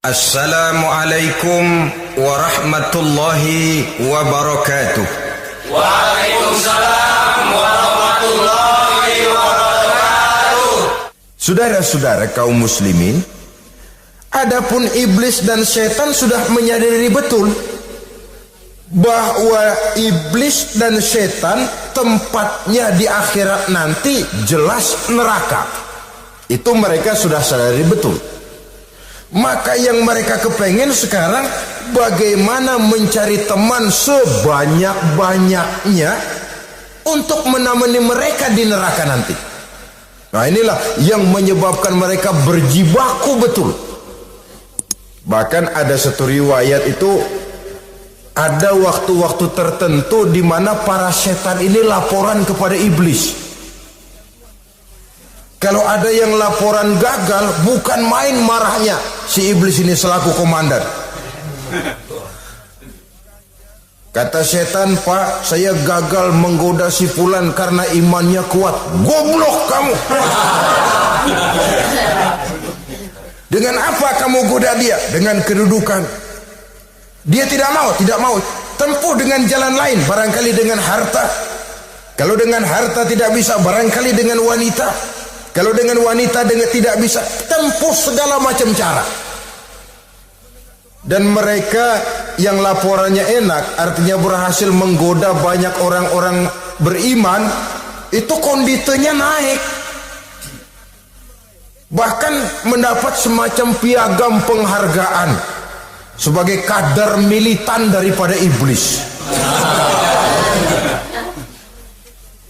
Assalamualaikum warahmatullahi wabarakatuh. Waalaikumsalam warahmatullahi wabarakatuh. Saudara-saudara kaum muslimin, adapun iblis dan setan sudah menyadari betul bahwa iblis dan setan tempatnya di akhirat nanti jelas neraka. Itu mereka sudah sadari betul. Maka yang mereka kepengen sekarang bagaimana mencari teman sebanyak-banyaknya untuk menemani mereka di neraka nanti. Nah, inilah yang menyebabkan mereka berjibaku betul. Bahkan ada satu riwayat itu, ada waktu-waktu tertentu di mana para setan ini laporan kepada iblis. Kalau ada yang laporan gagal, bukan main marahnya si iblis ini selaku komandan. Kata setan, "Pak, saya gagal menggoda si fulan karena imannya kuat." "Goblok kamu. Dengan apa kamu goda dia?" "Dengan kedudukan." "Dia tidak mau. Tempuh dengan jalan lain, barangkali dengan harta. Kalau dengan harta tidak bisa, barangkali dengan wanita. Kalau dengan wanita tidak bisa, tempuh segala macam cara." Dan mereka yang laporannya enak, artinya berhasil menggoda banyak orang-orang beriman, itu konditenya naik. Bahkan mendapat semacam piagam penghargaan sebagai kadar militan daripada iblis.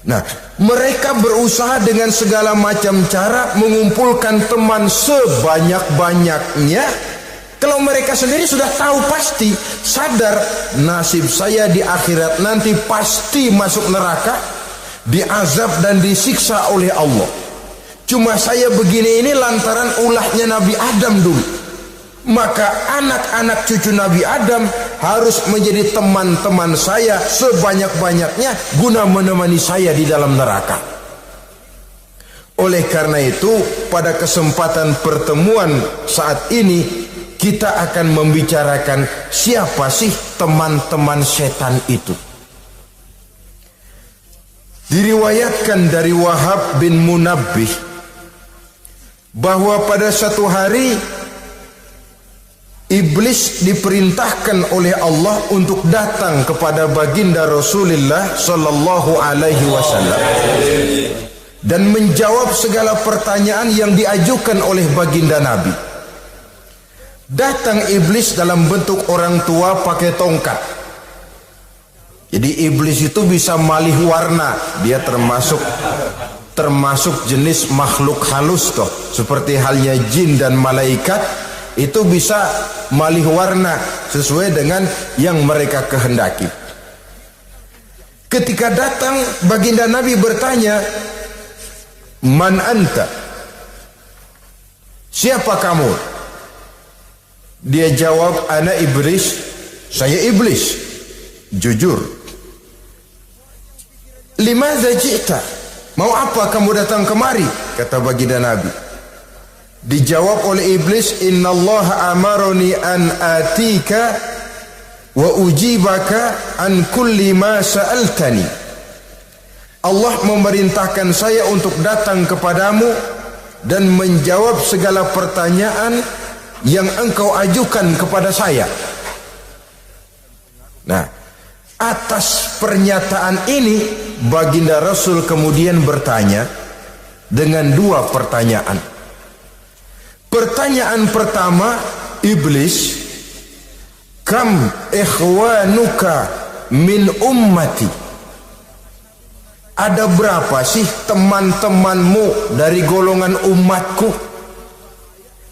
Nah, mereka berusaha dengan segala macam cara mengumpulkan teman sebanyak-banyaknya. Kalau mereka sendiri sudah tahu pasti, sadar nasib saya di akhirat nanti pasti masuk neraka, diazab dan disiksa oleh Allah. Cuma saya begini ini lantaran ulahnya Nabi Adam dulu. Maka anak-anak cucu Nabi Adam harus menjadi teman-teman saya sebanyak-banyaknya guna menemani saya di dalam neraka. Oleh karena itu, pada kesempatan pertemuan saat ini kita akan membicarakan siapa sih teman-teman setan itu. Diriwayatkan dari Wahab bin Munabbih bahwa pada satu hari iblis diperintahkan oleh Allah untuk datang kepada baginda Rasulullah sallallahu alaihi wasallam dan menjawab segala pertanyaan yang diajukan oleh baginda Nabi. Datang iblis dalam bentuk orang tua pakai tongkat. Jadi iblis itu bisa malih warna, dia termasuk jenis makhluk halus toh, seperti halnya jin dan malaikat. Itu bisa malih warna sesuai dengan yang mereka kehendaki. Ketika datang, baginda Nabi bertanya, "Man anta?" "Siapa kamu?" Dia jawab, "Ana iblis." "Saya iblis." "Jujur." "Limadza ji'ta?" "Mau apa kamu datang kemari?" kata baginda Nabi. Dijawab oleh iblis, "Innallaha amaroni an atika wa ujibaka an kulli ma sa'altani." Allah memerintahkan saya untuk datang kepadamu dan menjawab segala pertanyaan yang engkau ajukan kepada saya. Nah, atas pernyataan ini baginda Rasul kemudian bertanya dengan dua pertanyaan. Pertanyaan pertama, iblis, "Kam ikhwanuka min ummati?" Ada berapa sih teman-temanmu dari golongan umatku?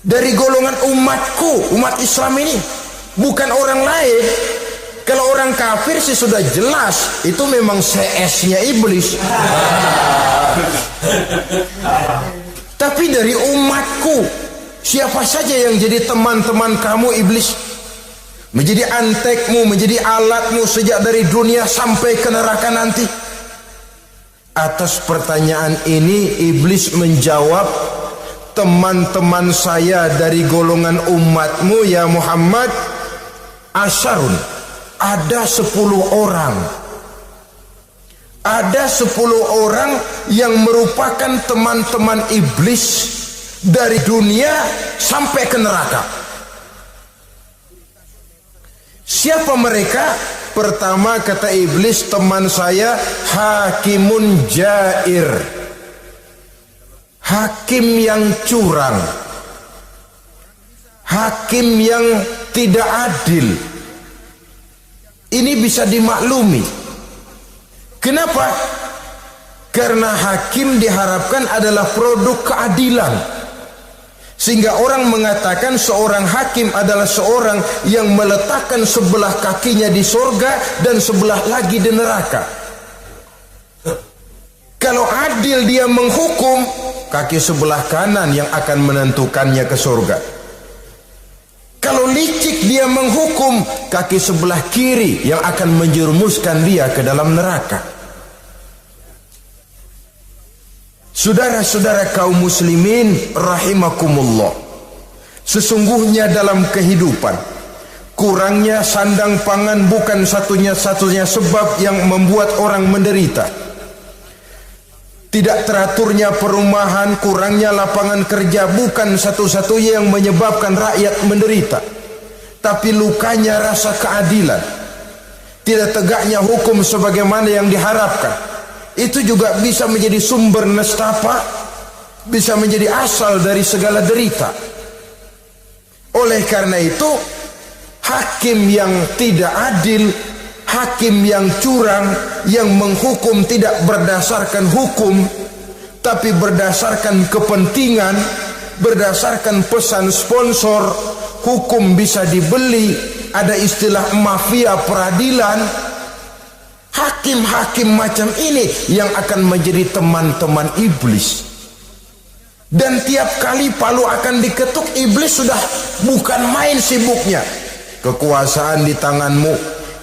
Dari golongan umatku, umat Islam ini, bukan orang lain. Kalau orang kafir sih sudah jelas, itu memang CS-nya iblis. Tapi dari umatku, siapa saja yang jadi teman-teman kamu iblis? Menjadi antekmu, menjadi alatmu sejak dari dunia sampai ke neraka nanti. Atas pertanyaan ini iblis menjawab, teman-teman saya dari golongan umatmu ya Muhammad, asyarun, ada 10 orang. Ada 10 orang yang merupakan teman-teman iblis dari dunia sampai ke neraka. Siapa mereka? Pertama kata iblis, teman saya hakimun jair, hakim yang curang, hakim yang tidak adil. Ini bisa dimaklumi. Kenapa? Karena hakim diharapkan adalah produk keadilan. Sehingga orang mengatakan seorang hakim adalah seorang yang meletakkan sebelah kakinya di surga dan sebelah lagi di neraka. Kalau adil dia menghukum, kaki sebelah kanan yang akan menentukannya ke surga. Kalau licik dia menghukum, kaki sebelah kiri yang akan menjerumuskan dia ke dalam neraka. Saudara-saudara kaum muslimin rahimakumullah, sesungguhnya dalam kehidupan kurangnya sandang pangan bukan satunya sebab yang membuat orang menderita. Tidak teraturnya perumahan, kurangnya lapangan kerja bukan satu-satunya yang menyebabkan rakyat menderita. Tapi lukanya rasa keadilan, tidak tegaknya hukum sebagaimana yang diharapkan, itu juga bisa menjadi sumber nestapa, bisa menjadi asal dari segala derita. Oleh karena itu, hakim yang tidak adil, hakim yang curang, yang menghukum tidak berdasarkan hukum, tapi berdasarkan kepentingan, berdasarkan pesan sponsor, hukum bisa dibeli, ada istilah mafia peradilan. Hakim-hakim macam ini yang akan menjadi teman-teman iblis. Dan tiap kali palu akan diketuk, iblis sudah bukan main sibuknya. Kekuasaan di tanganmu,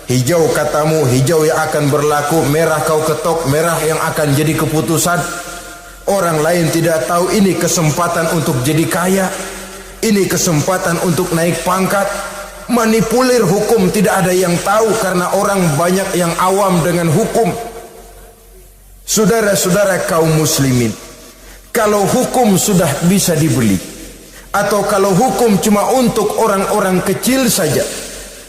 hijau katamu, hijau yang akan berlaku, merah kau ketok, merah yang akan jadi keputusan. Orang lain tidak tahu ini kesempatan untuk jadi kaya, ini kesempatan untuk naik pangkat. Manipulir hukum tidak ada yang tahu karena orang banyak yang awam dengan hukum. Saudara-saudara kaum muslimin, kalau hukum sudah bisa dibeli, atau kalau hukum cuma untuk orang-orang kecil saja,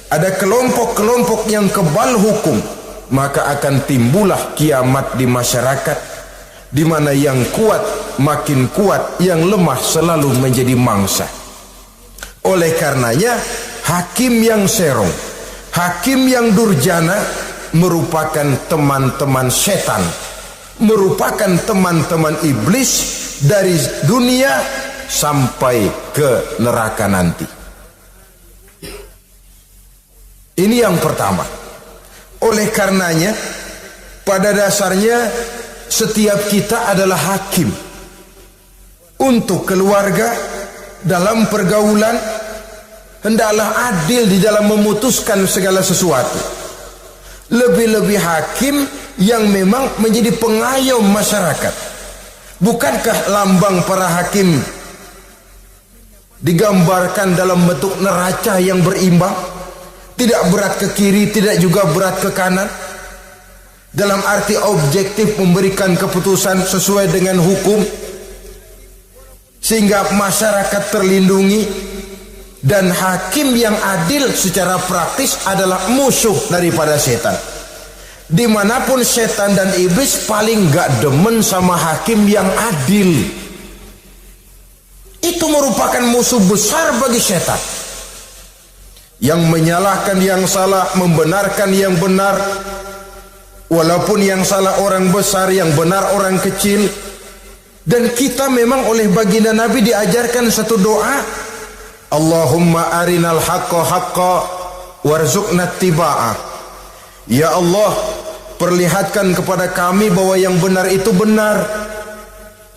ada kelompok-kelompok yang kebal hukum, maka akan timbullah kiamat di masyarakat, di mana yang kuat makin kuat, yang lemah selalu menjadi mangsa. Oleh karenanya, hakim yang serong, hakim yang durjana merupakan teman-teman setan, merupakan teman-teman iblis dari dunia sampai ke neraka nanti. Ini yang pertama. Oleh karenanya, pada dasarnya setiap kita adalah hakim untuk keluarga, dalam pergaulan. Hendaklah adil di dalam memutuskan segala sesuatu. Lebih-lebih hakim yang memang menjadi pengayom masyarakat. Bukankah lambang para hakim digambarkan dalam bentuk neraca yang berimbang? Tidak berat ke kiri, tidak juga berat ke kanan. Dalam arti objektif memberikan keputusan sesuai dengan hukum, sehingga masyarakat terlindungi. Dan hakim yang adil secara praktis adalah musuh daripada setan. Dimanapun setan dan iblis paling gak demen sama hakim yang adil. Itu merupakan musuh besar bagi setan, yang menyalahkan yang salah, membenarkan yang benar. Walaupun yang salah orang besar, yang benar orang kecil. Dan kita memang oleh baginda Nabi diajarkan satu doa, Allahumma arinal haqqa haqqa warzuqna tiba'ah. Ya Allah, perlihatkan kepada kami bahwa yang benar itu benar.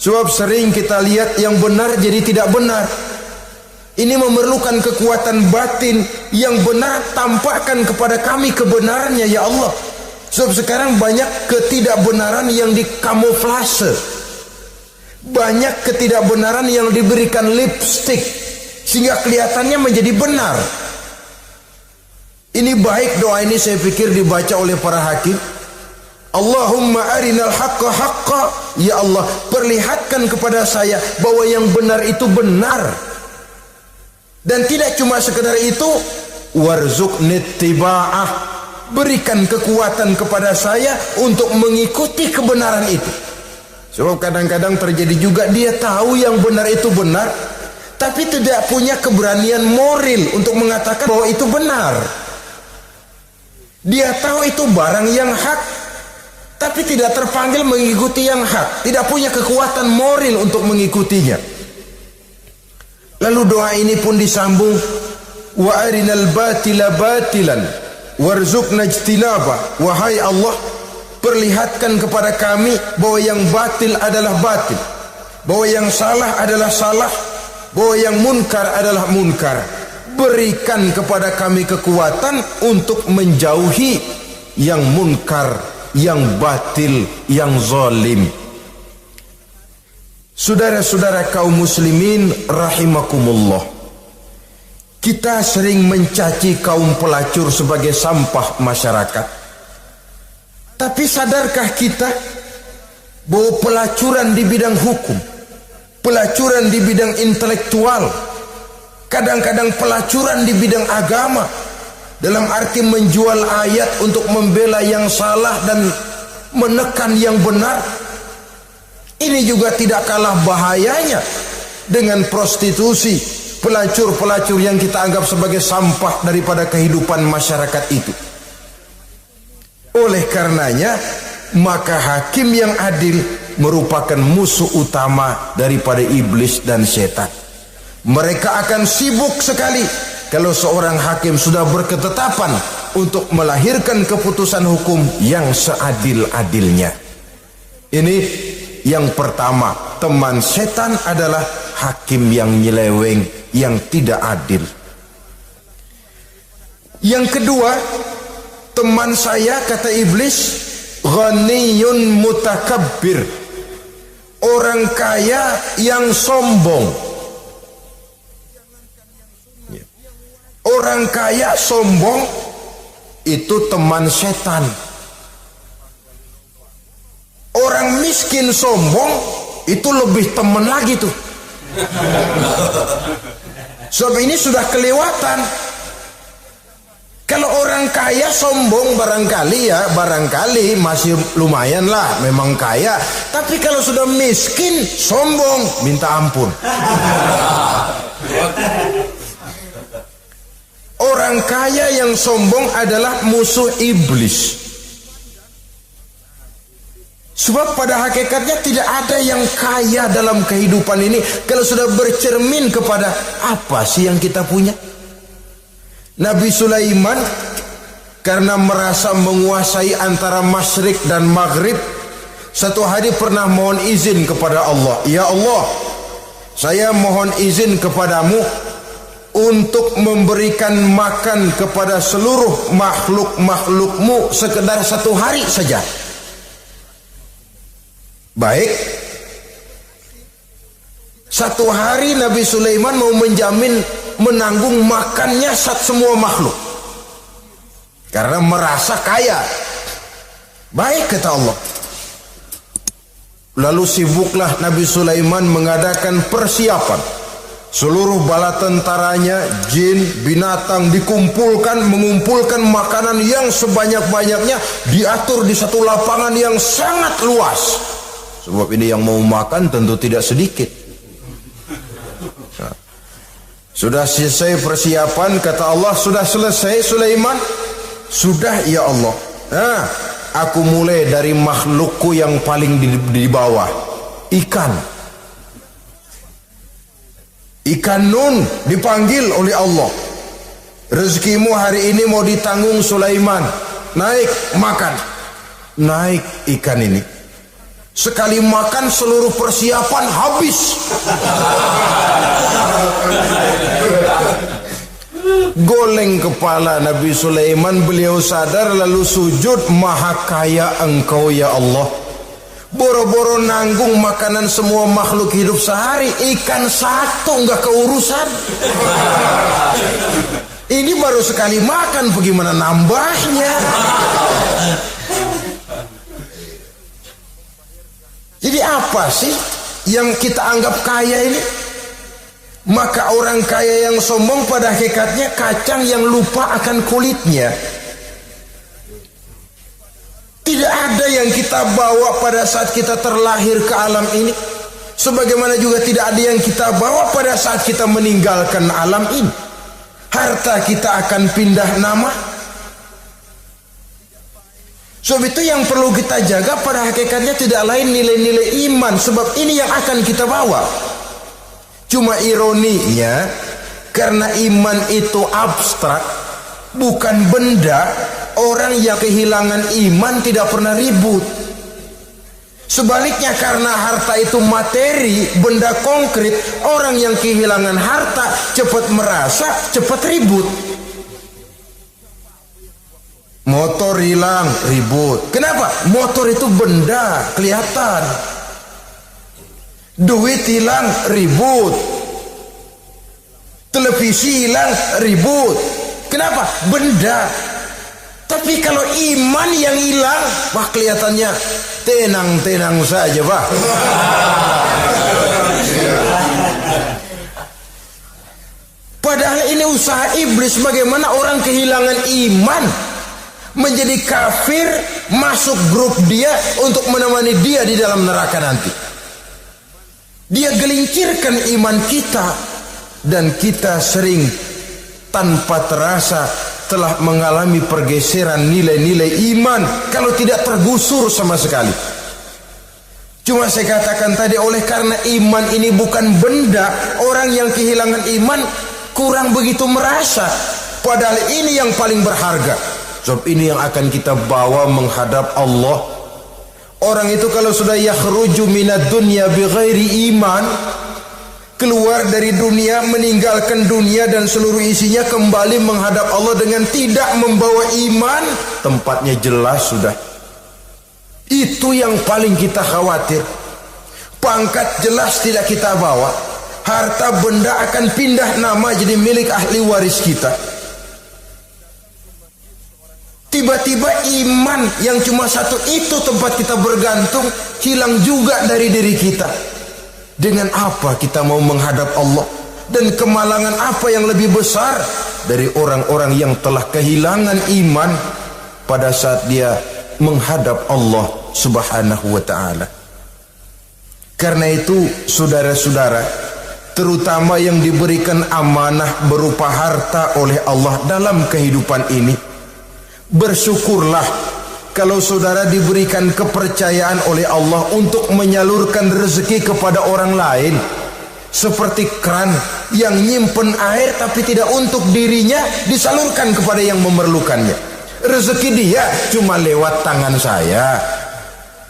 Sebab sering kita lihat yang benar jadi tidak benar. Ini memerlukan kekuatan batin. Yang benar tampakkan kepada kami kebenarannya ya Allah. Sebab sekarang banyak ketidakbenaran yang dikamuflase. Banyak ketidakbenaran yang diberikan lipstick sehingga kelihatannya menjadi benar. Ini baik doa ini saya pikir dibaca oleh para hakim. Allahumma arinal haqqa haqqa. Ya Allah, perlihatkan kepada saya bahwa yang benar itu benar. Dan tidak cuma sekedar itu, warzuqni ittiba'ah. Berikan kekuatan kepada saya untuk mengikuti kebenaran itu. Sebab kadang-kadang terjadi juga dia tahu yang benar itu benar, tapi tidak punya keberanian moral untuk mengatakan bahwa itu benar. Dia tahu itu barang yang hak, tapi tidak terpanggil mengikuti yang hak, tidak punya kekuatan moral untuk mengikutinya. Lalu doa ini pun disambung, wa arinal batila batilan warzuqna ijtinabah. Wahai Allah, perlihatkan kepada kami bahwa yang batil adalah batil, bahwa yang salah adalah salah, bahwa yang munkar adalah munkar. Berikan kepada kami kekuatan untuk menjauhi yang munkar, yang batil, yang zalim. Saudara-saudara kaum muslimin rahimakumullah, kita sering mencaci kaum pelacur sebagai sampah masyarakat. Tapi sadarkah kita bahwa pelacuran di bidang hukum, pelacuran di bidang intelektual, kadang-kadang pelacuran di bidang agama, dalam arti menjual ayat untuk membela yang salah dan menekan yang benar, ini juga tidak kalah bahayanya dengan prostitusi, pelacur-pelacur yang kita anggap sebagai sampah daripada kehidupan masyarakat itu. Oleh karenanya, maka hakim yang adil merupakan musuh utama daripada iblis dan setan. Mereka akan sibuk sekali kalau seorang hakim sudah berketetapan untuk melahirkan keputusan hukum yang seadil-adilnya. Ini yang pertama, teman setan adalah hakim yang nyeleweng, yang tidak adil. Yang kedua, teman saya, kata iblis, ghaniyun mutakabbir, orang kaya yang sombong. Orang kaya sombong itu teman setan. Orang miskin sombong itu lebih teman lagi tuh. Sebab ini sudah kelewatan. Kalau orang kaya sombong barangkali masih lumayan lah, memang kaya. Tapi kalau sudah miskin sombong, minta ampun. Orang kaya yang sombong adalah musuh iblis. Sebab pada hakikatnya tidak ada yang kaya dalam kehidupan ini kalau sudah bercermin kepada apa sih yang kita punya. Nabi Sulaiman karena merasa menguasai antara masyrik dan maghrib, satu hari pernah mohon izin kepada Allah. Ya Allah, saya mohon izin kepadamu untuk memberikan makan kepada seluruh makhluk-makhlukmu sekedar satu hari saja. Baik, satu hari Nabi Sulaiman mau menjamin menanggung makannya semua makhluk karena merasa kaya. Baik, kata Allah. Lalu sibuklah Nabi Sulaiman mengadakan persiapan. Seluruh bala tentaranya, jin, binatang dikumpulkan, mengumpulkan makanan yang sebanyak-banyaknya, diatur di satu lapangan yang sangat luas. Sebab ini yang mau makan tentu tidak sedikit. Nah, sudah selesai persiapan, kata Allah, sudah selesai Sulaiman? Sudah, ya Allah. Nah, aku mulai dari makhlukku yang paling di bawah, ikan. Ikan nun dipanggil oleh Allah. Rezekimu hari ini mau ditanggung Sulaiman. Naik, makan. Naik ikan ini. Sekali makan seluruh persiapan habis. Goleng kepala Nabi Sulaiman, beliau sadar lalu sujud, maha kaya engkau ya Allah. Boro-boro nanggung makanan semua makhluk hidup sehari, ikan satu nggak keurusan. Ini baru sekali makan, bagaimana nambahnya? Jadi apa sih yang kita anggap kaya ini? Maka orang kaya yang sombong pada hakikatnya kacang yang lupa akan kulitnya. Tidak ada yang kita bawa pada saat kita terlahir ke alam ini, sebagaimana juga tidak ada yang kita bawa pada saat kita meninggalkan alam ini. Harta kita akan pindah nama. Sebab itu yang perlu kita jaga pada hakikatnya tidak lain nilai-nilai iman, sebab ini yang akan kita bawa. Cuma ironinya, karena iman itu abstrak, bukan benda, orang yang kehilangan iman tidak pernah ribut. Sebaliknya, karena harta itu materi, benda konkret, orang yang kehilangan harta cepat merasa, cepat ribut. Motor hilang, ribut. Kenapa? Motor itu benda, kelihatan. Duit hilang, ribut. Televisi hilang, ribut. Kenapa? Benda. Tapi kalau iman yang hilang, wah kelihatannya tenang-tenang saja, Pak. Padahal ini usaha iblis, bagaimana orang kehilangan iman, menjadi kafir, masuk grup dia untuk menemani dia di dalam neraka nanti. Dia gelincirkan iman kita, dan kita sering tanpa terasa telah mengalami pergeseran nilai-nilai iman, kalau tidak tergusur sama sekali. Cuma saya katakan tadi, oleh karena iman ini bukan benda, orang yang kehilangan iman kurang begitu merasa, padahal ini yang paling berharga. Sebab ini yang akan kita bawa menghadap Allah. Orang itu kalau sudah yakhruju minad dunya bighairi iman, keluar dari dunia, meninggalkan dunia dan seluruh isinya, kembali menghadap Allah dengan tidak membawa iman, tempatnya jelas sudah. Itu yang paling kita khawatir. Pangkat jelas tidak kita bawa, harta benda akan pindah nama jadi milik ahli waris kita. Tiba-tiba iman yang cuma satu itu tempat kita bergantung hilang juga dari diri kita. Dengan apa kita mau menghadap Allah? Dan kemalangan apa yang lebih besar dari orang-orang yang telah kehilangan iman pada saat dia menghadap Allah Subhanahu wa ta'ala. Karena itu saudara-saudara, terutama yang diberikan amanah berupa harta oleh Allah dalam kehidupan ini, bersyukurlah kalau saudara diberikan kepercayaan oleh Allah untuk menyalurkan rezeki kepada orang lain, seperti keran yang nyimpen air tapi tidak untuk dirinya, disalurkan kepada yang memerlukannya. Rezeki dia cuma lewat tangan saya,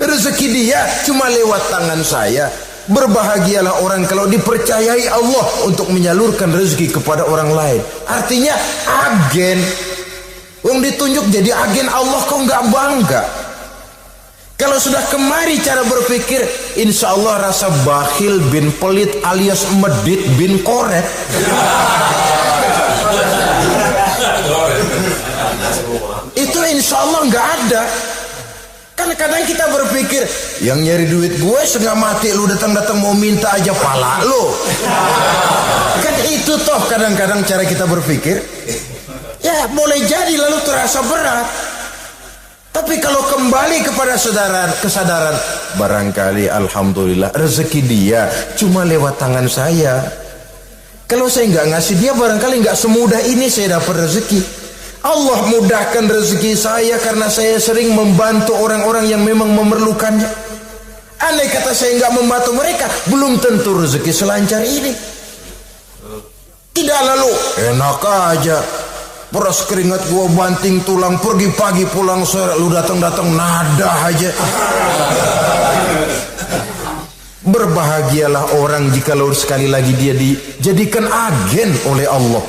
rezeki dia cuma lewat tangan saya. Berbahagialah orang kalau dipercayai Allah untuk menyalurkan rezeki kepada orang lain. Artinya agen. Yang ditunjuk jadi agen Allah, kok nggak bangga? Kalau sudah kemari cara berpikir, insya Allah rasa bakhil bin pelit alias medit bin koret. Itu insya Allah nggak ada. Kan kadang kita berpikir, yang nyari duit gue setengah mati, lu datang-datang mau minta aja pala lu. Kan itu toh kadang-kadang cara kita berpikir. Ya boleh jadi lalu terasa berat. Tapi kalau kembali kepada kesadaran, barangkali alhamdulillah rezeki dia cuma lewat tangan saya. Kalau saya nggak ngasih dia, barangkali nggak semudah ini saya dapat rezeki. Allah mudahkan rezeki saya karena saya sering membantu orang-orang yang memang memerlukannya. Andai kata saya nggak membantu mereka, belum tentu rezeki selancar ini. Tidak lalu enak aja, peras keringat gua banting tulang, pergi pagi pulang sore, lu datang-datang nada aja. Berbahagialah orang jikalau sekali lagi dia dijadikan agen oleh Allah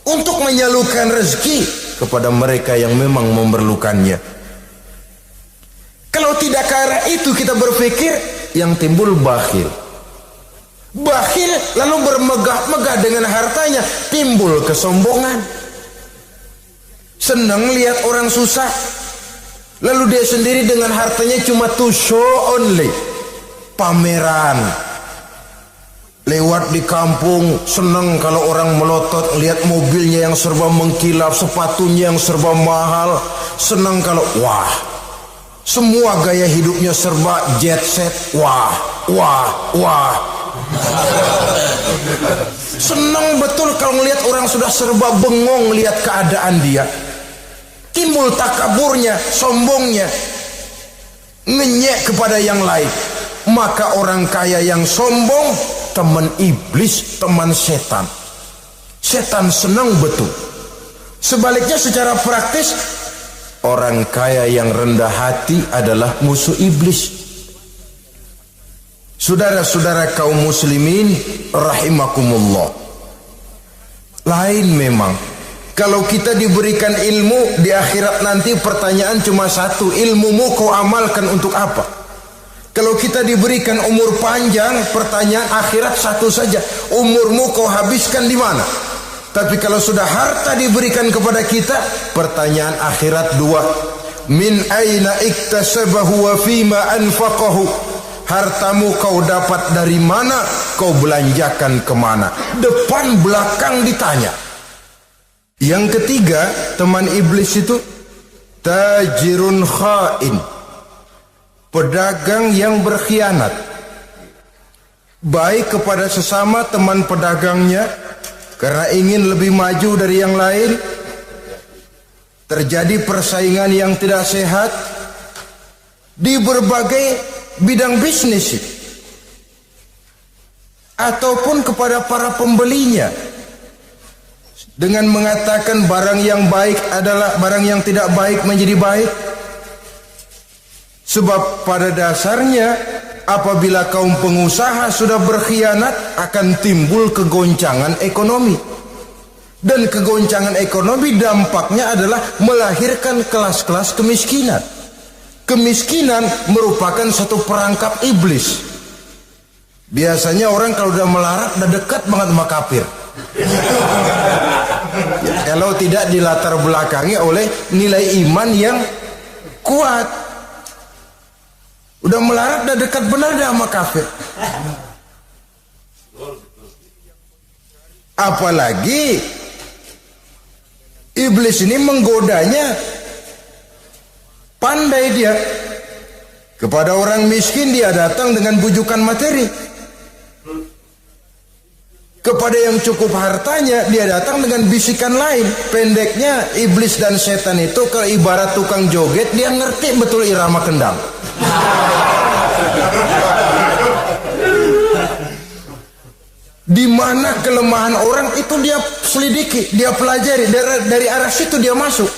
untuk menyalurkan rezeki kepada mereka yang memang memerlukannya. Kalau tidak ke arah itu kita berpikir, yang timbul bakhil. Bakhil lalu bermegah-megah dengan hartanya, timbul kesombongan. Senang lihat orang susah, lalu dia sendiri dengan hartanya cuma to show only, pameran. Lewat di kampung, senang kalau orang melotot lihat mobilnya yang serba mengkilap, sepatunya yang serba mahal. Senang kalau wah, semua gaya hidupnya serba jet set. Wah, wah, wah. Senang betul kalau melihat orang sudah serba bengong lihat keadaan dia. Timbul takaburnya, sombongnya, ngenyek kepada yang lain. Maka orang kaya yang sombong teman iblis, teman setan. Setan senang betul. Sebaliknya secara praktis, orang kaya yang rendah hati adalah musuh iblis. Saudara-saudara kaum muslimin rahimakumullah. Lain memang. Kalau kita diberikan ilmu di akhirat nanti pertanyaan cuma satu, ilmumu kau amalkan untuk apa? Kalau kita diberikan umur panjang, pertanyaan akhirat satu saja, umurmu kau habiskan di mana? Tapi kalau sudah harta diberikan kepada kita, pertanyaan akhirat dua, min aina iktasabahu wa fima anfaqahu. Hartamu kau dapat dari mana, kau belanjakan kemana? Depan belakang ditanya. Yang ketiga, teman iblis itu tajirun khain, pedagang yang berkhianat, baik kepada sesama teman pedagangnya karena ingin lebih maju dari yang lain. Terjadi persaingan yang tidak sehat di berbagai bidang bisnis, ataupun kepada para pembelinya dengan mengatakan barang yang baik adalah barang yang tidak baik menjadi baik. Sebab pada dasarnya apabila kaum pengusaha sudah berkhianat akan timbul kegoncangan ekonomi. Dan kegoncangan ekonomi dampaknya adalah melahirkan kelas-kelas kemiskinan. Kemiskinan merupakan satu perangkap iblis. Biasanya orang kalau udah melarat udah dekat banget sama kafir. Kalau tidak dilatar belakangi oleh nilai iman yang kuat, udah melarat udah dekat benar dah sama kafir. Apalagi iblis ini menggodanya, pandai dia. Kepada orang miskin dia datang dengan bujukan materi. Kepada yang cukup hartanya dia datang dengan bisikan lain. Pendeknya iblis dan setan itu kalau ibarat tukang joget, dia ngerti betul irama kendang. Di mana kelemahan orang itu dia selidiki, dia pelajari, dari arah situ dia masuk.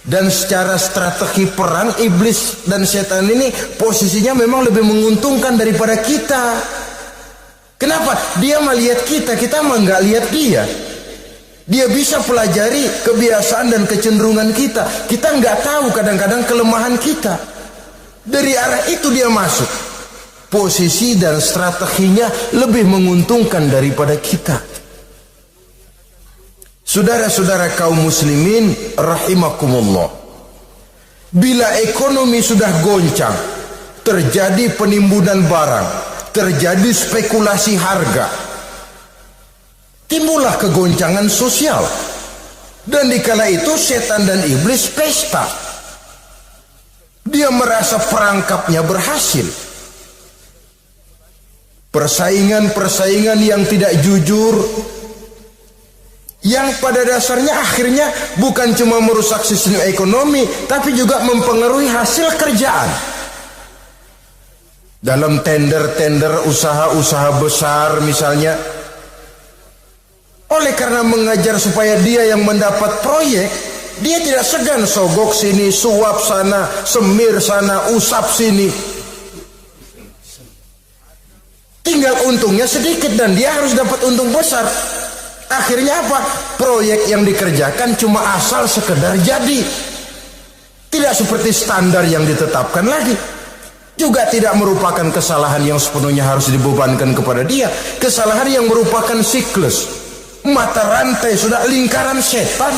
Dan secara strategi perang, iblis dan setan ini posisinya memang lebih menguntungkan daripada kita. Kenapa? Dia melihat kita, kita mah nggak lihat dia. Dia bisa pelajari kebiasaan dan kecenderungan kita. Kita nggak tahu kadang-kadang kelemahan kita. Dari arah itu dia masuk. Posisi dan strateginya lebih menguntungkan daripada kita. Saudara-saudara kaum muslimin rahimakumullah. Bila ekonomi sudah goncang, terjadi penimbunan barang, terjadi spekulasi harga, timbullah kegoncangan sosial. Dan dikala itu setan dan iblis pesta. Dia merasa perangkapnya berhasil. Persaingan-persaingan yang tidak jujur, yang pada dasarnya akhirnya bukan cuma merusak sistem ekonomi, tapi juga mempengaruhi hasil kerjaan. Dalam tender-tender usaha-usaha besar misalnya, oleh karena mengajar supaya dia yang mendapat proyek, dia tidak segan sogok sini, suap sana, semir sana, usap sini. Tinggal untungnya sedikit dan dia harus dapat untung besar. Akhirnya apa? Proyek yang dikerjakan cuma asal sekedar jadi. Tidak seperti standar yang ditetapkan lagi. Juga tidak merupakan kesalahan yang sepenuhnya harus dibebankan kepada dia. Kesalahan yang merupakan siklus, mata rantai, sudah lingkaran setan.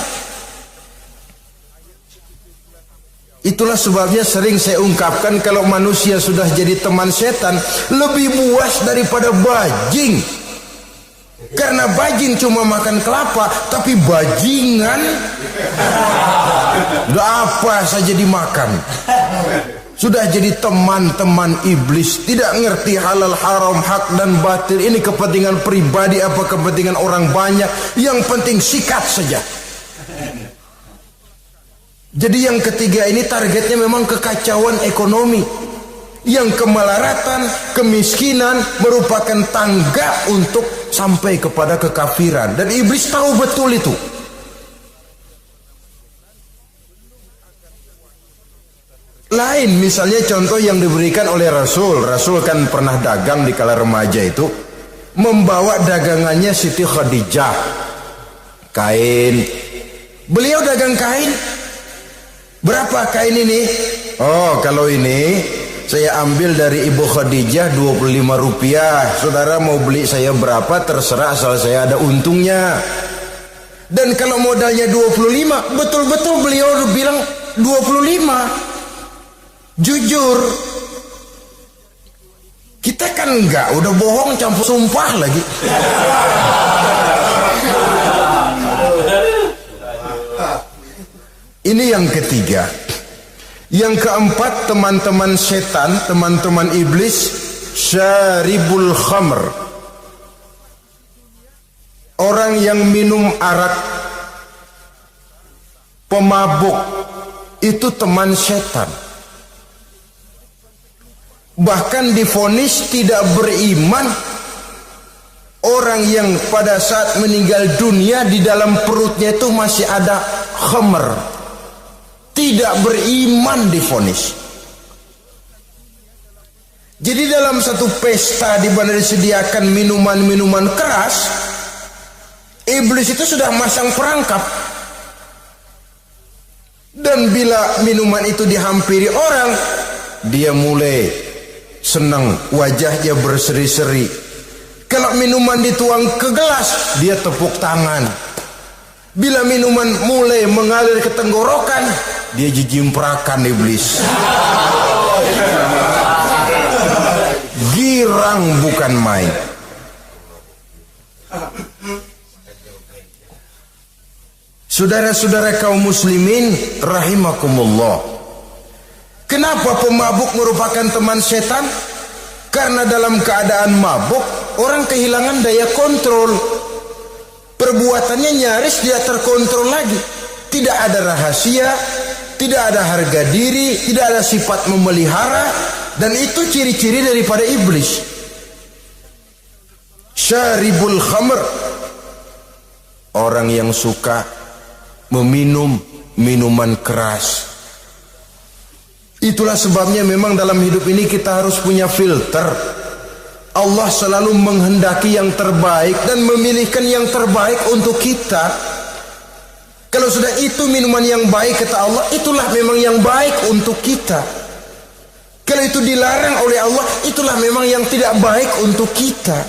Itulah sebabnya sering saya ungkapkan, kalau manusia sudah jadi teman setan, lebih buas daripada bajing. Karena bajing cuma makan kelapa, tapi bajingan udah apa saja dimakan. Sudah jadi teman-teman iblis, tidak ngerti halal haram, hak dan batil. Ini kepentingan pribadi apa kepentingan orang banyak, yang penting sikat saja. Jadi yang ketiga ini targetnya memang kekacauan ekonomi, yang kemelaratan, kemiskinan merupakan tangga untuk sampai kepada kekafiran, dan iblis tahu betul itu. Lain misalnya contoh yang diberikan oleh Rasul kan pernah dagang di kala remaja itu, membawa dagangannya Siti Khadijah, kain. Beliau dagang kain. Berapa kain ini? Oh, kalau ini saya ambil dari Ibu Khadijah 25 rupiah. Saudara mau beli saya berapa terserah, asal saya ada untungnya. Dan kalau modalnya 25, betul-betul beliau bilang 25. Jujur. Kita kan enggak, udah bohong campur sumpah lagi. Ini yang ketiga. Yang keempat, teman-teman setan, teman-teman iblis, syaribul khamr. Orang yang minum arak, pemabuk, itu teman setan. Bahkan divonis tidak beriman orang yang pada saat meninggal dunia di dalam perutnya itu masih ada khamr. Tidak beriman divonis. Jadi dalam satu pesta di mana disediakan minuman-minuman keras, iblis itu sudah masang perangkap. Dan bila minuman itu dihampiri orang, dia mulai senang, wajahnya berseri-seri. Kalau minuman dituang ke gelas, dia tepuk tangan. Bila minuman mulai mengalir ke tenggorokan, dia jijimprakan iblis. Girang bukan main. Saudara-saudara kaum muslimin rahimakumullah. Kenapa pemabuk merupakan teman setan? Karena dalam keadaan mabuk, orang kehilangan daya kontrol. Perbuatannya nyaris tidak terkontrol lagi. Tidak ada rahasia, tidak ada harga diri, tidak ada sifat memelihara. Dan itu ciri-ciri daripada iblis. Syaribul khamr, orang yang suka meminum minuman keras. Itulah sebabnya memang dalam hidup ini kita harus punya filter. Allah selalu menghendaki yang terbaik dan memilihkan yang terbaik untuk kita. Kalau sudah itu minuman yang baik kata Allah, itulah memang yang baik untuk kita. Kalau itu dilarang oleh Allah, itulah memang yang tidak baik untuk kita.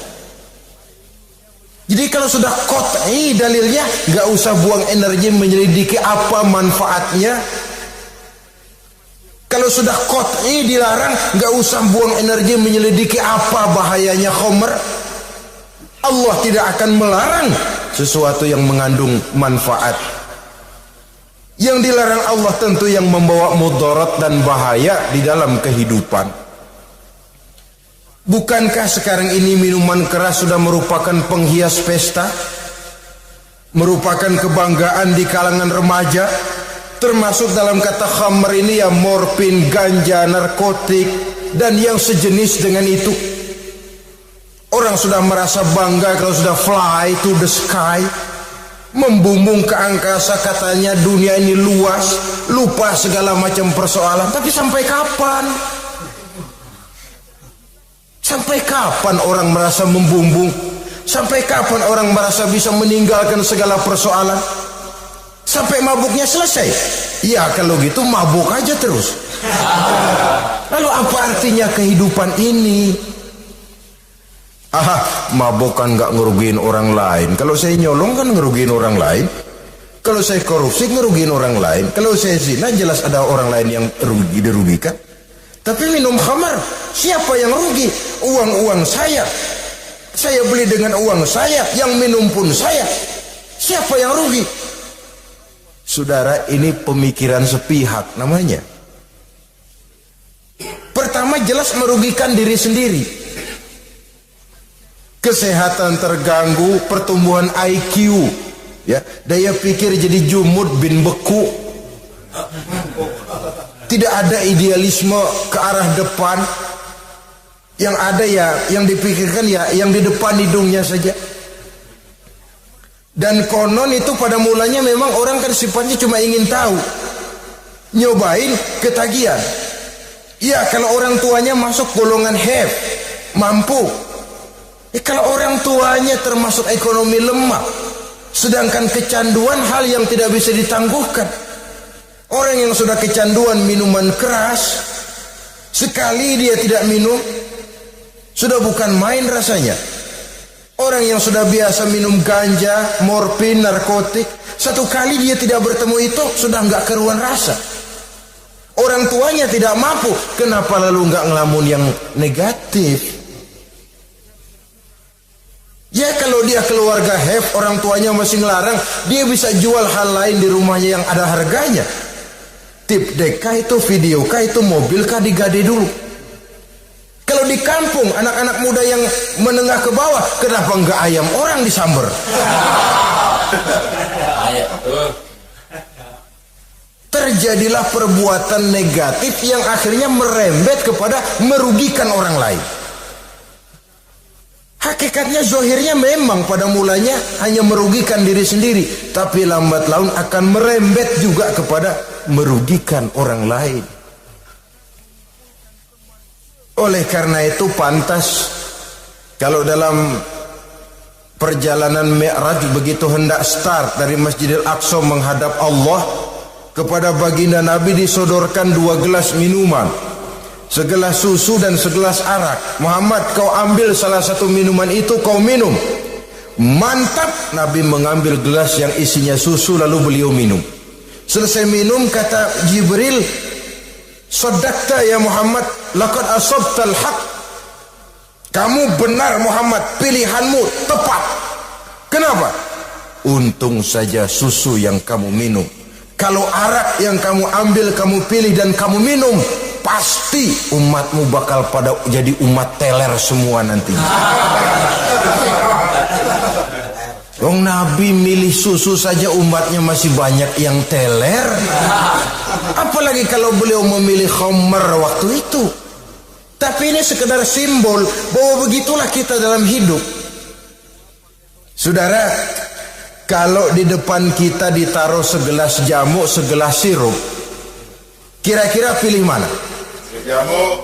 Jadi kalau sudah qat'i dalilnya, gak usah buang energi menyelidiki apa manfaatnya. Kalau sudah qat'i dilarang, gak usah buang energi menyelidiki apa bahayanya khamr. Allah tidak akan melarang sesuatu yang mengandung manfaat. Yang dilarang Allah tentu yang membawa mudarat dan bahaya di dalam kehidupan. Bukankah sekarang ini minuman keras sudah merupakan penghias pesta? Merupakan kebanggaan di kalangan remaja? Termasuk dalam kata khamr ini ya morfin, ganja, narkotik, dan yang sejenis dengan itu. Orang sudah merasa bangga kalau sudah fly to the sky, membumbung ke angkasa, katanya dunia ini luas, lupa segala macam persoalan. Tapi sampai kapan? Sampai kapan orang merasa membumbung? Sampai kapan orang merasa bisa meninggalkan segala persoalan? sampai mabuknya selesai. Ya kalau gitu mabuk aja terus. Lalu apa artinya kehidupan ini? Mabuk kan gak ngerugiin orang lain. Kalau saya nyolong kan ngerugiin orang lain. Kalau saya korupsi ngerugiin orang lain. Kalau saya zina jelas ada orang lain yang dirugikan. Tapi minum khamar, siapa yang rugi? Uang saya. Saya beli dengan uang saya, yang minum pun saya. Siapa yang rugi? Saudara, ini pemikiran sepihak namanya. Pertama jelas merugikan diri sendiri. Kesehatan terganggu, pertumbuhan IQ, ya, daya pikir jadi jumud bin beku. Tidak ada idealisme ke arah depan. Yang ada ya, yang dipikirkan ya yang di depan hidungnya saja. Dan konon itu pada mulanya memang orang kan sifatnya cuma ingin tahu, nyobain, ketagihan. Ya kalau orang tuanya masuk golongan have, mampu. Kalau orang tuanya termasuk ekonomi lemah, sedangkan kecanduan hal yang tidak bisa ditangguhkan. Orang yang sudah kecanduan minuman keras, sekali dia tidak minum, sudah bukan main rasanya. Orang yang sudah biasa minum ganja, morfin, narkotik, satu kali dia tidak bertemu itu sudah nggak keruan rasa. Orang tuanya tidak mampu, kenapa lalu nggak ngelamun yang negatif? Ya kalau dia keluarga have, orang tuanya masih ngelarang, dia bisa jual hal lain di rumahnya yang ada harganya. Tip dek kah itu, video kah itu, mobil kah digade dulu. Kalau di kampung anak-anak muda yang menengah ke bawah, kenapa enggak ayam orang disamber? Terjadilah perbuatan negatif yang akhirnya merembet kepada merugikan orang lain. Hakikatnya zahirnya memang pada mulanya hanya merugikan diri sendiri, tapi lambat laun akan merembet juga kepada merugikan orang lain. Oleh karena itu pantas kalau dalam perjalanan Mi'raj begitu hendak start dari Masjidil Aqsa menghadap Allah, kepada baginda Nabi disodorkan 2 gelas minuman, segelas susu dan segelas arak. Muhammad, kau ambil salah satu minuman itu, kau minum. Mantap. Nabi mengambil gelas yang isinya susu lalu beliau minum. Selesai minum kata Jibril, "Shaddaqta ya Muhammad, laqad asabtal haq." Kamu benar Muhammad, pilihanmu tepat. Kenapa? Untung saja susu yang kamu minum. Kalau arak yang kamu ambil, kamu pilih dan kamu minum, pasti umatmu bakal pada jadi umat teler semua nanti. Wong Nabi milih susu saja umatnya masih banyak yang teler. Apalagi kalau beliau memilih khamar waktu itu. Tapi ini sekedar simbol bahwa begitulah kita dalam hidup. Saudara, kalau di depan kita ditaruh segelas jamu, segelas sirup, kira-kira pilih mana? Jamu.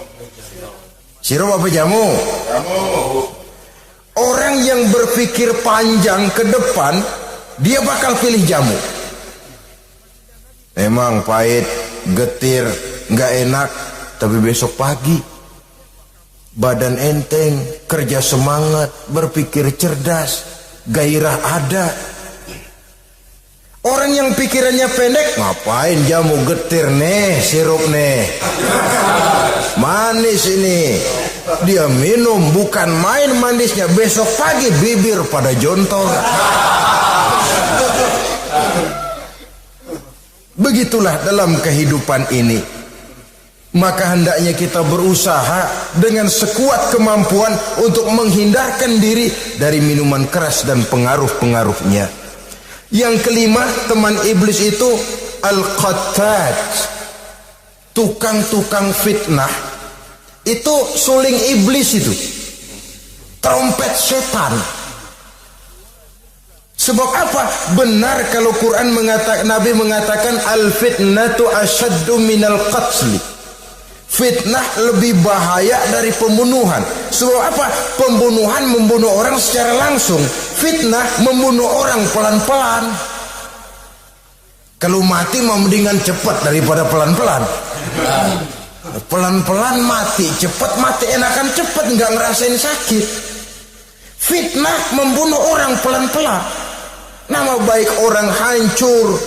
Sirup apa jamu? Jamu. Orang yang berpikir panjang ke depan, dia bakal pilih jamu. Memang pahit, getir, nggak enak, tapi besok pagi badan enteng, kerja semangat, berpikir cerdas, gairah ada. Orang yang pikirannya pendek, ngapain jamu getir nih, sirup nih, manis ini. Dia minum, bukan main manisnya, besok pagi bibir pada jontor. Begitulah dalam kehidupan ini. Maka hendaknya kita berusaha dengan sekuat kemampuan untuk menghindarkan diri dari minuman keras dan pengaruh-pengaruhnya. Yang kelima, teman iblis itu al-qattat, tukang-tukang fitnah. Itu suling iblis itu, trompet setan. Sebab apa? Benar kalau Quran mengatakan, Nabi mengatakan al-fitnatu asyaddu minal qatli. Fitnah lebih bahaya dari pembunuhan. Sebab apa? Pembunuhan membunuh orang secara langsung. Fitnah membunuh orang pelan-pelan. Kalau mati mau mendingan cepat daripada pelan-pelan. Pelan-pelan mati, cepat mati, enakan cepat, nggak ngerasain sakit. Fitnah membunuh orang pelan-pelan. Nama baik orang hancur,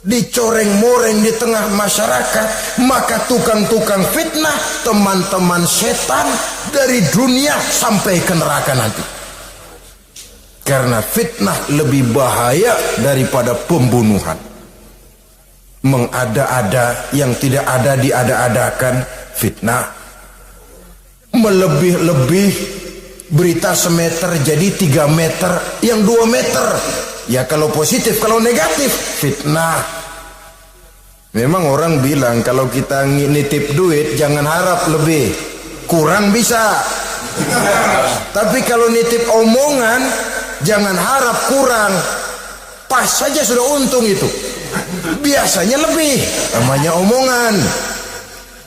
dicoreng-moreng di tengah masyarakat. Maka tukang-tukang fitnah, teman-teman setan dari dunia sampai ke neraka nanti. Karena fitnah lebih bahaya daripada pembunuhan. Mengada-ada yang tidak ada diada-adakan, fitnah. Melebih-lebih, berita semeter jadi 3 meter, yang 2 meter. Ya kalau positif, kalau negatif, fitnah. Memang orang bilang kalau kita nitip duit jangan harap lebih, kurang bisa. Tapi kalau nitip omongan jangan harap kurang, pas saja sudah untung itu. Biasanya lebih, namanya omongan.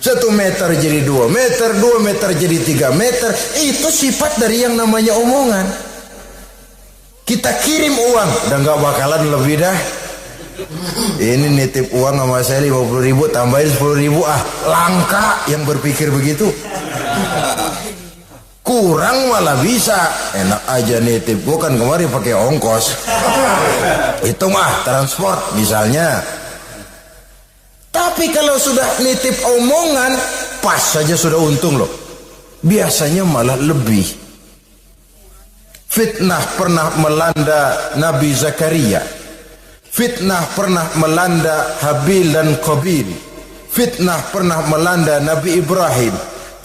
1 meter jadi 2 meter, 2 meter jadi 3 meter. Itu sifat dari yang namanya omongan. Kita kirim uang, udah gak bakalan lebih dah. Ini nitip uang sama saya 50.000, tambahin 10.000, langka yang berpikir begitu. Kurang malah bisa, enak aja nitip. Gue kan kemarin pakai ongkos. Itu mah transport misalnya. Tapi kalau sudah nitip omongan, pas saja sudah untung loh. Biasanya malah lebih. Fitnah pernah melanda Nabi Zakaria. Fitnah pernah melanda Habil dan Qabil. Fitnah pernah melanda Nabi Ibrahim.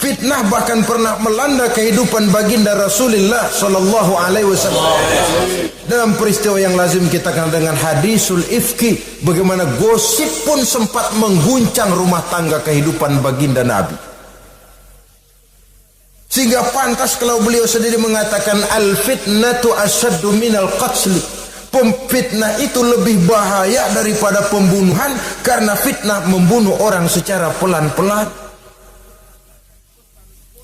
Fitnah bahkan pernah melanda kehidupan baginda Rasulullah sallallahu alaihi wasallam. Dalam peristiwa yang lazim kita kenal dengan hadisul ifki, bagaimana gosip pun sempat mengguncang rumah tangga kehidupan baginda Nabi. Sehingga pantas kalau beliau sendiri mengatakan al-fitnatu asyaddu minal qatl. Fitnah itu lebih bahaya daripada pembunuhan, karena fitnah membunuh orang secara pelan-pelan.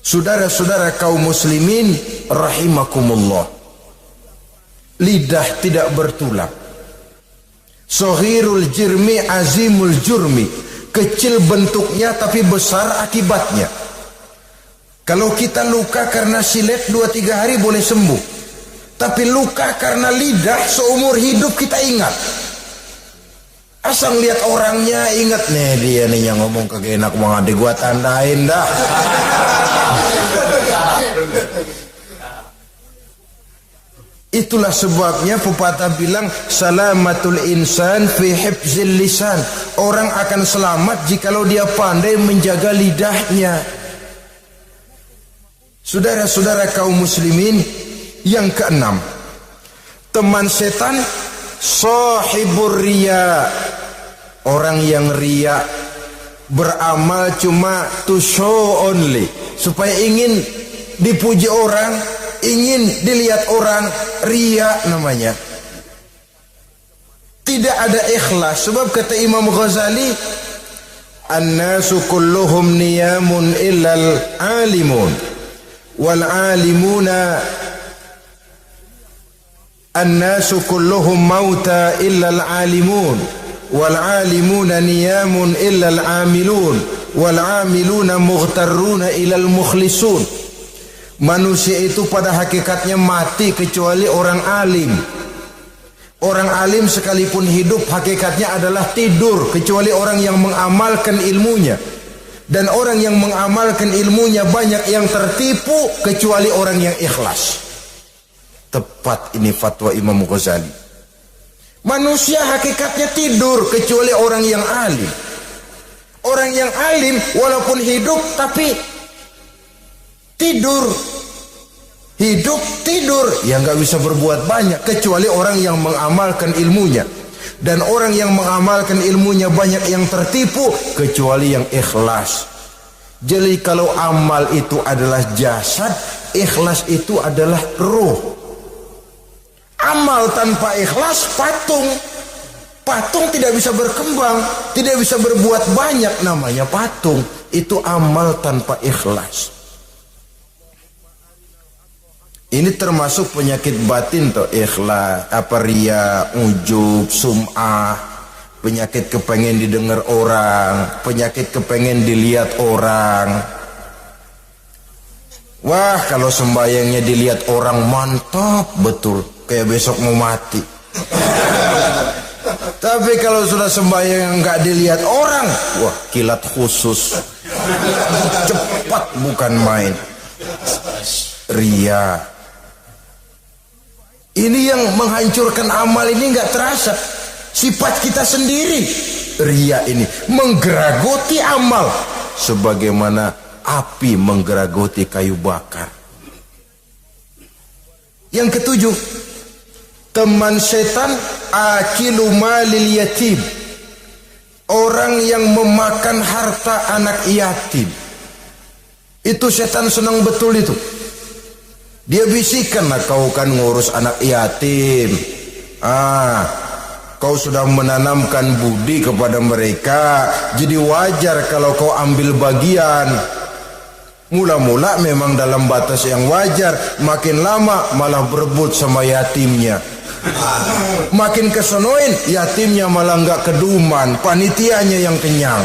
Saudara-saudara kaum muslimin rahimakumullah, lidah tidak bertulang. Sohirul jirmi azimul jurmi, kecil bentuknya tapi besar akibatnya. Kalau kita luka karena silet 2-3 hari boleh sembuh, tapi luka karena lidah seumur hidup kita ingat. Asal lihat orangnya ingat, nih dia nih yang ngomong kagak enak banget, gua tandain dah. Itulah sebabnya pepatah bilang salamatul insan fi hifzil lisan. Orang akan selamat jikalau dia pandai menjaga lidahnya. Saudara-saudara kaum muslimin, yang keenam, teman setan sahibur riya. Orang yang riya, beramal cuma to show only, supaya ingin dipuji orang, ingin dilihat orang, riya namanya. Tidak ada ikhlas. Sebab kata Imam Ghazali, an-nasu kulluhum niyamun illal alimun, wal alimuna an-nasu kulluhum mauta illal alimun, wal alimuna niyamun illal amilun, wal amiluna mughtarruna ilal mukhlisun. Manusia itu pada hakikatnya mati kecuali orang alim. Orang alim sekalipun hidup hakikatnya adalah tidur, kecuali orang yang mengamalkan ilmunya. Dan orang yang mengamalkan ilmunya banyak yang tertipu kecuali orang yang ikhlas. Tepat ini fatwa Imam Ghazali. Manusia hakikatnya tidur kecuali orang yang alim. Orang yang alim walaupun hidup tapi tidur. Hidup tidur, ya nggak bisa berbuat banyak kecuali orang yang mengamalkan ilmunya. Dan orang yang mengamalkan ilmunya banyak yang tertipu kecuali yang ikhlas. Jadi kalau amal itu adalah jasad, ikhlas itu adalah ruh. Amal tanpa ikhlas patung. Patung tidak bisa berkembang, tidak bisa berbuat banyak, namanya patung. Itu amal tanpa ikhlas. Ini termasuk penyakit batin toh, ikhlas, riya, ujub, sum'ah. penyakit kepengen didengar orang, penyakit kepengen dilihat orang. Wah, kalau sembayangnya dilihat orang mantap betul, kayak besok mau mati. Tapi kalau sudah sembahyang nggak dilihat orang, wah kilat khusus, cepat bukan main. Ria. Ini yang menghancurkan amal ini nggak terasa. Sifat kita sendiri. Ria ini menggeragoti amal sebagaimana api menggeragoti kayu bakar. Yang ketujuh, teman setan akilu malil yatim, orang yang memakan harta anak yatim. Itu setan senang betul itu. Dia bisikan, nah kau kan ngurus anak yatim, kau sudah menanamkan budi kepada mereka, jadi wajar kalau kau ambil bagian. Mula-mula memang dalam batas yang wajar, makin lama malah berebut sama yatimnya. Makin kesonoin, yatimnya malah nggak keduman, panitianya yang kenyang.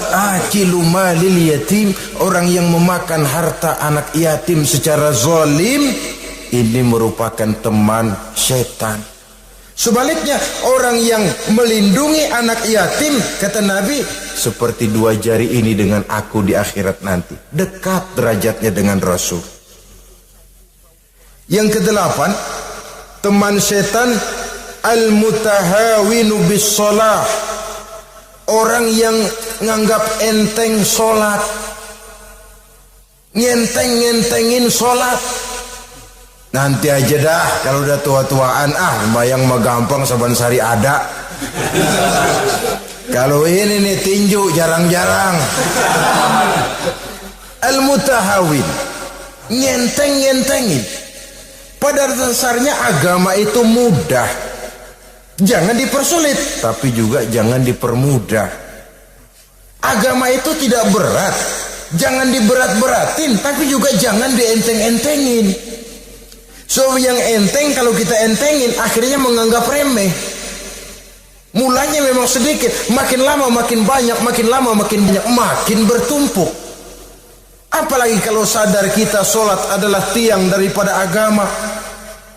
Akilu malil yatim, orang yang memakan harta anak yatim secara zalim, ini merupakan teman setan. Sebaliknya, orang yang melindungi anak yatim, kata Nabi, seperti dua jari ini dengan aku di akhirat nanti, dekat derajatnya dengan Rasul. Yang kedelapan, teman setan al-mutahawinu bis shalah, orang yang nganggap enteng sholat, ngenteng-ngentengin sholat. Nanti aja dah, kalau udah tua-tuaan, sembayang mah gampang, saban sari ada. Kalau ini nih tinju jarang-jarang. Al-mutahawin, ngenteng-ngentengin. Pada dasarnya agama itu mudah, jangan dipersulit, tapi juga jangan dipermudah. Agama itu tidak berat, jangan diberat-beratin, tapi juga jangan dienteng-entengin. So yang enteng kalau kita entengin, akhirnya menganggap remeh. Mulanya memang sedikit, makin lama makin banyak, makin lama makin banyak, makin bertumpuk. Apalagi kalau sadar kita sholat adalah tiang daripada agama.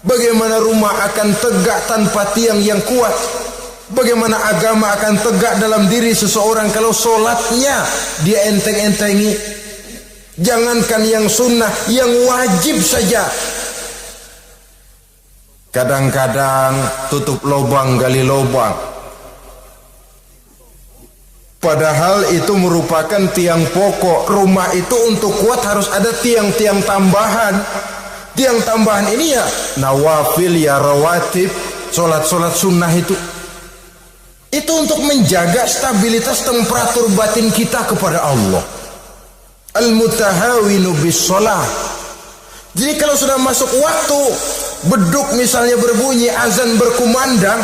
Bagaimana rumah akan tegak tanpa tiang yang kuat? Bagaimana agama akan tegak dalam diri seseorang kalau sholatnya dia enteng-entengi? Jangankan yang sunnah, yang wajib saja. Kadang-kadang tutup lubang gali lubang, padahal itu merupakan tiang pokok. Rumah itu untuk kuat harus ada tiang-tiang tambahan. Tiang tambahan ini ya nawafil, ya rawatib, sholat-sholat sunnah itu untuk menjaga stabilitas temperatur batin kita kepada Allah. Al-mutahawinu bis shalah. Jadi kalau sudah masuk waktu, beduk misalnya berbunyi, azan berkumandang,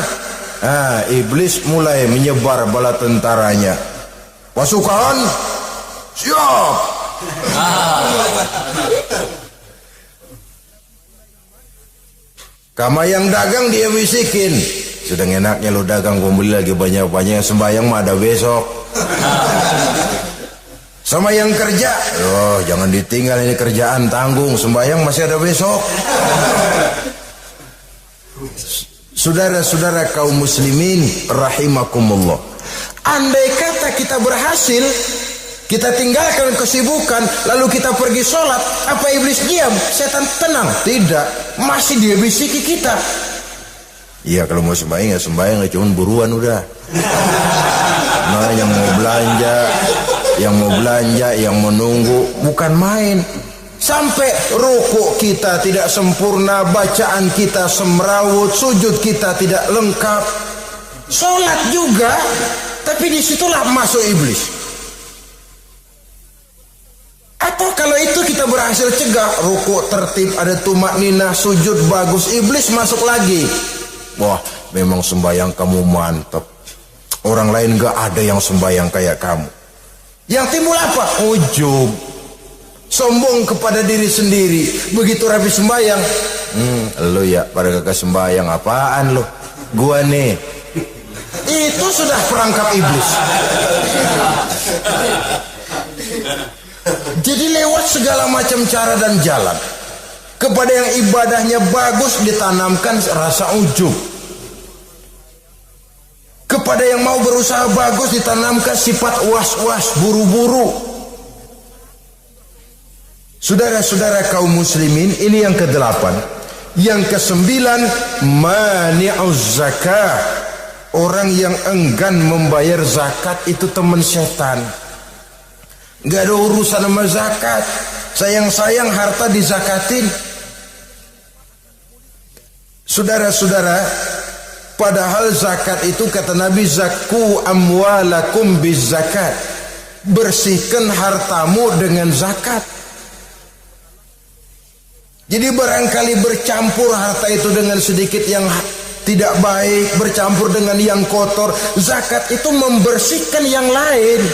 iblis mulai menyebar bala tentaranya. Pasukan siap. Kama yang dagang dia bisikin, sedang enaknya lo dagang, beli lagi banyak-banyak, sembahyang mah ada besok. Sama yang kerja, jangan ditinggal, ini kerjaan tanggung, sembahyang masih ada besok. Saudara-saudara kaum muslimin rahimakumullah, andai kata kita berhasil, kita tinggalkan kesibukan, lalu kita pergi sholat, apa iblis diam? Setan tenang? Tidak, masih dia bisiki kita. Iya, kalau mau sembahyang ya sembahyang, cuman buruan udah. Nah, yang mau belanja, yang menunggu, bukan main. Sampai ruku kita tidak sempurna, bacaan kita semrawut, sujud kita tidak lengkap, sholat juga, tapi disitulah masuk iblis. Atau kalau itu kita berhasil cegah, ruku tertib, ada tumakninah, sujud bagus, iblis masuk lagi. Wah, memang sembahyang kamu mantap, orang lain gak ada yang sembahyang kayak kamu. Yang timbul apa? Ujub, sombong kepada diri sendiri. Begitu rapi sembahyang, lo ya pada kagak sembahyang, apaan lo? Gua nih Itu sudah perangkap iblis. Jadi lewat segala macam cara dan jalan, kepada yang ibadahnya bagus ditanamkan rasa ujub, kepada yang mau berusaha bagus ditanamkan sifat was-was, buru-buru. Saudara-saudara kaum muslimin, ini yang ke-8. Yang ke-9, mani'uz zakah. Orang yang enggan membayar zakat itu teman setan. Gak ada urusan sama zakat. Sayang-sayang harta dizakatin. Saudara-saudara, padahal zakat itu kata Nabi, zakku amwalakum biz zakat. Bersihkan hartamu dengan zakat. Jadi barangkali bercampur harta itu dengan sedikit yang tidak baik, bercampur dengan yang kotor. Zakat itu membersihkan yang lain.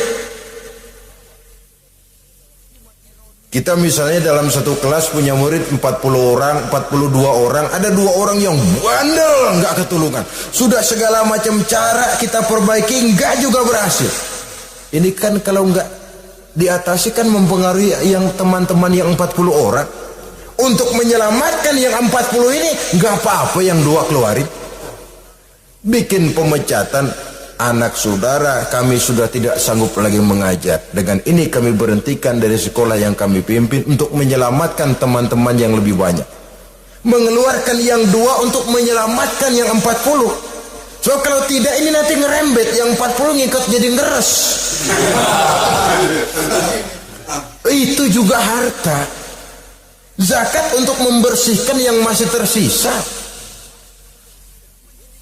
Kita misalnya dalam satu kelas punya murid 40 orang, 42 orang, ada 2 orang yang bandel, nggak ketulungan. Sudah segala macam cara kita perbaiki, nggak juga berhasil. Ini kan kalau nggak diatasi kan mempengaruhi yang teman-teman yang 40 orang. Untuk menyelamatkan yang 40 ini, nggak apa-apa yang 2 keluarin. Bikin pemecatan. Anak saudara, kami sudah tidak sanggup lagi mengajar. Dengan ini kami berhentikan dari sekolah yang kami pimpin untuk menyelamatkan teman-teman yang lebih banyak. Mengeluarkan yang 2 untuk menyelamatkan yang 40. So kalau tidak ini nanti ngerembet, yang 40 ngikut jadi ngeres. Itu juga harta. Zakat untuk membersihkan yang masih tersisa.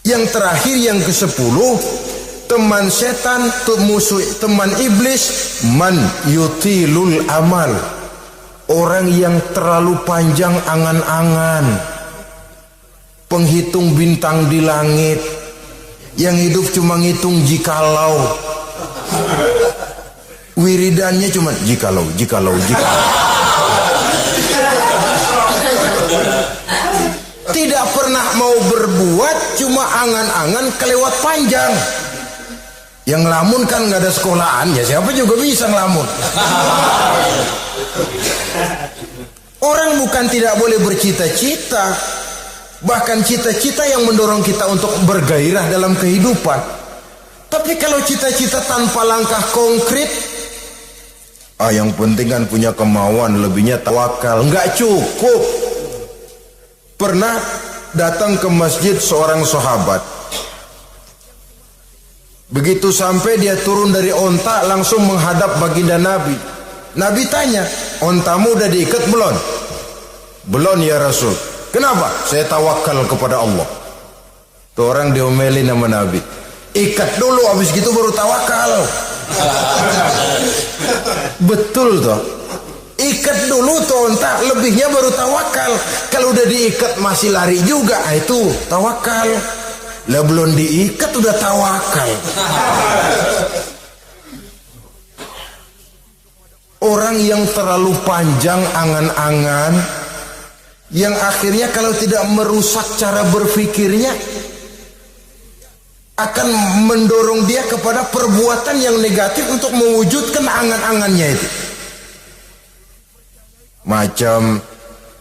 Yang terakhir, yang ke-10, teman setan, musuh, teman iblis, man yutilul amal. Orang yang terlalu panjang angan-angan, penghitung bintang di langit, yang hidup cuma ngitung jikalau, wiridannya cuma jikalau. Tidak pernah mau berbuat, cuma angan-angan kelewat panjang. Yang ngelamun kan nggak ada sekolahan, ya siapa juga bisa ngelamun. Orang bukan tidak boleh bercita-cita, bahkan cita-cita yang mendorong kita untuk bergairah dalam kehidupan. Tapi kalau cita-cita tanpa langkah konkret, yang penting kan punya kemauan, lebihnya tawakal, nggak cukup. Pernah datang ke masjid seorang sahabat. Begitu sampai dia turun dari onta, langsung menghadap baginda Nabi. Nabi tanya, ontamu udah diikat belum? Belum ya Rasul. Kenapa? Saya tawakal kepada Allah. Tuh orang diomelin sama Nabi. Ikat dulu, habis gitu baru tawakal. Betul toh. Ikat dulu tuh onta, lebihnya baru tawakal. Kalau udah diikat masih lari juga, itu tawakal. Lah belum diikat udah tawakal. Orang yang terlalu panjang angan-angan, yang akhirnya kalau tidak merusak cara berpikirnya, akan mendorong dia kepada perbuatan yang negatif untuk mewujudkan angan-angannya itu. Macam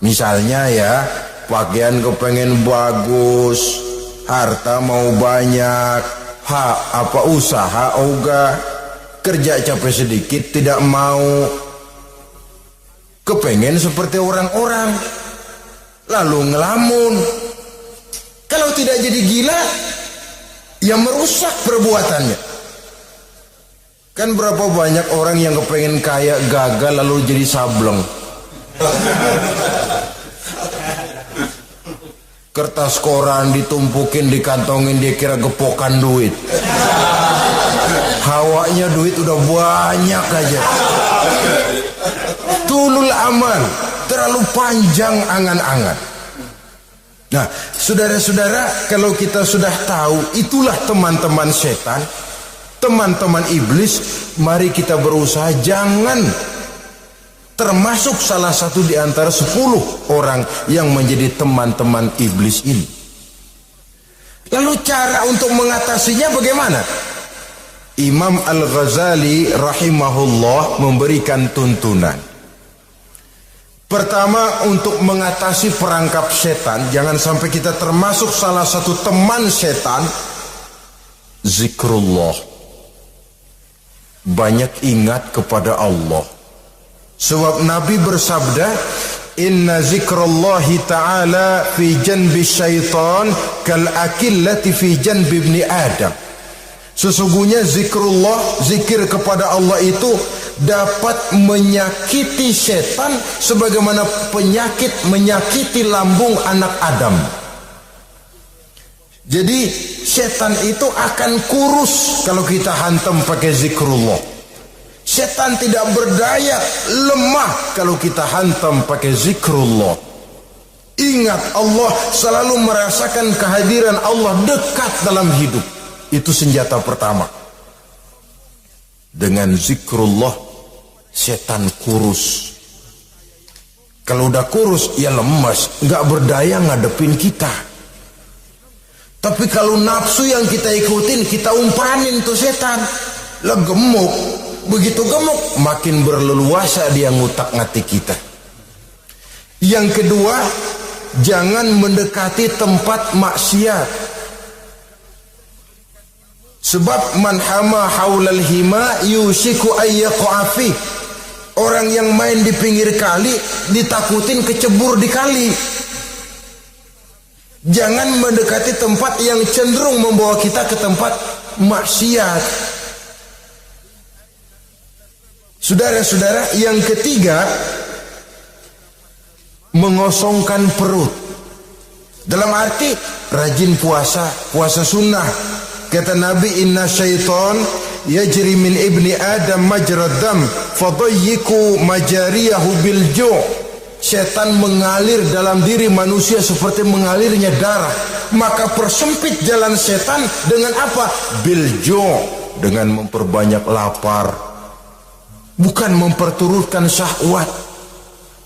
misalnya ya, pakaian kepengen bagus, harta mau banyak, usaha ogah, kerja capek sedikit tidak mau, kepengen seperti orang-orang, lalu ngelamun. Kalau tidak jadi gila, ya merusak perbuatannya. Kan berapa banyak orang yang kepengen kaya gagal lalu jadi sableng. Kertas koran ditumpukin, dikantongin, dia kira gepokan duit. Hawanya duit udah banyak aja. Tulul amal, terlalu panjang angan-angan. Nah, saudara-saudara, kalau kita sudah tahu itulah teman-teman setan, teman-teman iblis, mari kita berusaha jangan termasuk salah satu di antara 10 orang yang menjadi teman-teman iblis ini. Lalu cara untuk mengatasinya bagaimana? Imam Al-Ghazali rahimahullah memberikan tuntunan. Pertama, untuk mengatasi perangkap setan, jangan sampai kita termasuk salah satu teman setan, zikrullah. Banyak ingat kepada Allah. Sebab Nabi bersabda, inna zikrallahi ta'ala fi janbi syaitan kal akillati fi janbi ibni Adam. Sesungguhnya zikrullah, zikir kepada Allah itu dapat menyakiti setan sebagaimana penyakit menyakiti lambung anak Adam. Jadi setan itu akan kurus kalau kita hantam pakai zikrullah. Setan tidak berdaya, lemah kalau kita hantam pakai zikrullah. Ingat Allah, selalu merasakan kehadiran Allah dekat dalam hidup. Itu senjata pertama. Dengan zikrullah, setan kurus. Kalau udah kurus, ya lemas, nggak berdaya ngadepin kita. Tapi kalau nafsu yang kita ikutin, kita umpanin tuh setan. Lah gemuk. Begitu gemuk, makin berleluasa dia ngutak-ngatik kita. Yang kedua, jangan mendekati tempat maksiat. Sebab man hama haulal hima yusiku ayyaqa fi. Orang yang main di pinggir kali ditakutin kecebur di kali. Jangan mendekati tempat yang cenderung membawa kita ke tempat maksiat. Saudara-saudara, yang ketiga, mengosongkan perut. Dalam arti rajin puasa, puasa sunnah. Kata Nabi, inna syaitan yajri min ibni Adam majrad dam fadayyiku majariyahu bil ju'. Setan mengalir dalam diri manusia seperti mengalirnya darah. Maka persempit jalan setan dengan apa? Bil ju', dengan memperbanyak lapar. Bukan memperturutkan syahwat.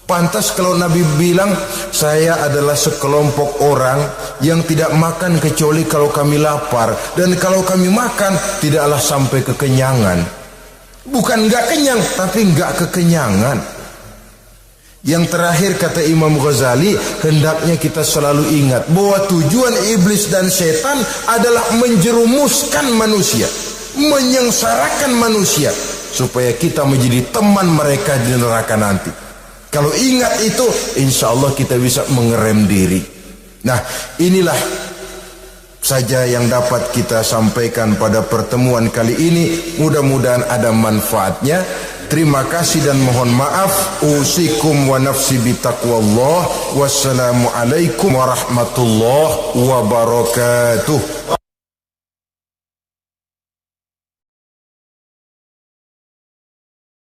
Pantas kalau Nabi bilang, saya adalah sekelompok orang yang tidak makan kecuali kalau kami lapar, dan kalau kami makan tidaklah sampai kekenyangan. Bukan enggak kenyang, tapi enggak kekenyangan. Yang terakhir kata Imam Ghazali, hendaknya kita selalu ingat bahwa tujuan iblis dan setan adalah menjerumuskan manusia, menyengsarakan manusia, supaya kita menjadi teman mereka di neraka nanti. Kalau ingat itu, insya Allah kita bisa mengerem diri. Nah, inilah saja yang dapat kita sampaikan pada pertemuan kali ini. Mudah-mudahan ada manfaatnya. Terima kasih dan mohon maaf. Usikum wa nafsi bitaqwallah. Wassalamualaikum warahmatullahi wabarakatuh.